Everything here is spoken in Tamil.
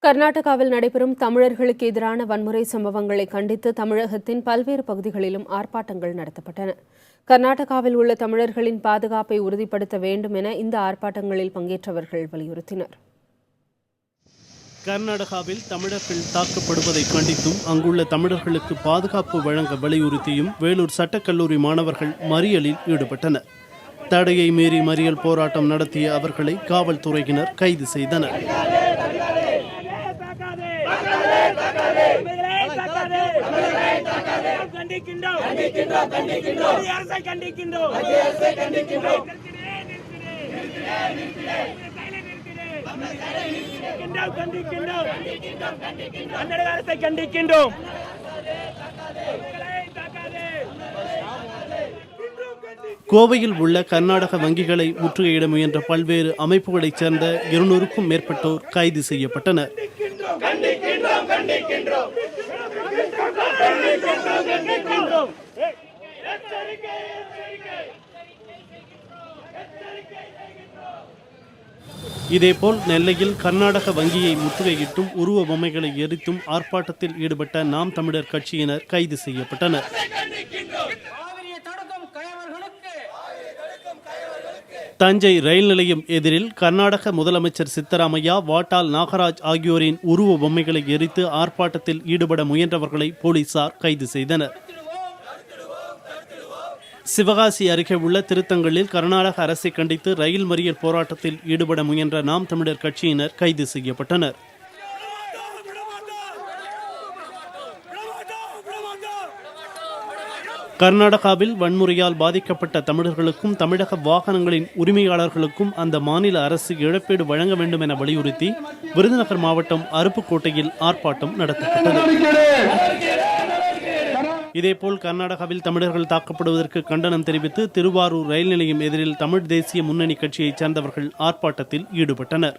கர்நாடகாவில் நடைபெறும் தமிழர்களுக்கு எதிரான வன்முறை சம்பவங்களை கண்டித்து தமிழகத்தின் பல்வேறு பகுதிகளிலும் ஆர்ப்பாட்டங்கள் நடத்தப்பட்டன. கர்நாடகாவில் உள்ள தமிழர்களின் பாதுகாப்பை உறுதிப்படுத்த வேண்டும் என இந்த ஆர்ப்பாட்டங்களில் பங்கேற்றவர்கள் வலியுறுத்தினர். கர்நாடகாவில் தமிழர்கள் தாக்கப்படுவதை கண்டித்தும் அங்குள்ள தமிழர்களுக்கு பாதுகாப்பு வழங்க வலியுறுத்தியும் வேலூர் சட்டக்கல்லூரி மாணவர்கள் மறியலில் ஈடுபட்டனர். தடையை மீறி மறியல் போராட்டம் நடத்திய அவர்களை காவல்துறையினர் கைது செய்தனர். கோவையில் உள்ள கர்நாடக வங்கிகளை முற்றுகையிட முயன்ற பல்வேறு அமைப்புகளைச் சேர்ந்த 200க்கும் மேற்பட்டோர் கைது செய்யப்பட்டனர். இதேபோல் நெல்லையில் கர்நாடக வங்கியை முற்றுகையிட்டும் உருவ பொம்மைகளை எரித்தும் ஆர்ப்பாட்டத்தில் ஈடுபட்ட நாம் தமிழர் கட்சியினர் கைது செய்யப்பட்டனர். தஞ்சை ரயில் நிலையம் எதிரில் கர்நாடக முதலமைச்சர் சித்தராமையா, வாட்டாள் நாகராஜ் ஆகியோரின் உருவ பொம்மைகளை எரித்து ஆர்ப்பாட்டத்தில் ஈடுபட முயன்றவர்களை போலீசார் கைது செய்தனர். சிவகாசி அருகே உள்ள திருத்தங்களில் கர்நாடக அரசை கண்டித்து ரயில் மறியல் போராட்டத்தில் ஈடுபட முயன்ற நாம் தமிழர் கட்சியினர் கைது செய்யப்பட்டனர். கர்நாடகாவில் வன்முறையால் பாதிக்கப்பட்ட தமிழர்களுக்கும் தமிழக வாகனங்களின் உரிமையாளர்களுக்கும் அந்த மாநில அரசு இழப்பீடு வழங்க வேண்டும் என வலியுறுத்தி விருதுநகர் மாவட்டம் அருப்புக்கோட்டையில் ஆர்ப்பாட்டம் நடத்தப்பட்டது. இதேபோல் கர்நாடகாவில் தமிழர்கள் தாக்கப்படுவதற்கு கண்டனம் தெரிவித்து திருவாரூர் ரயில் நிலையம் எதிரில் தமிழ் தேசிய முன்னணி கட்சியைச் சேர்ந்தவர்கள் ஆர்ப்பாட்டத்தில் ஈடுபட்டனர்.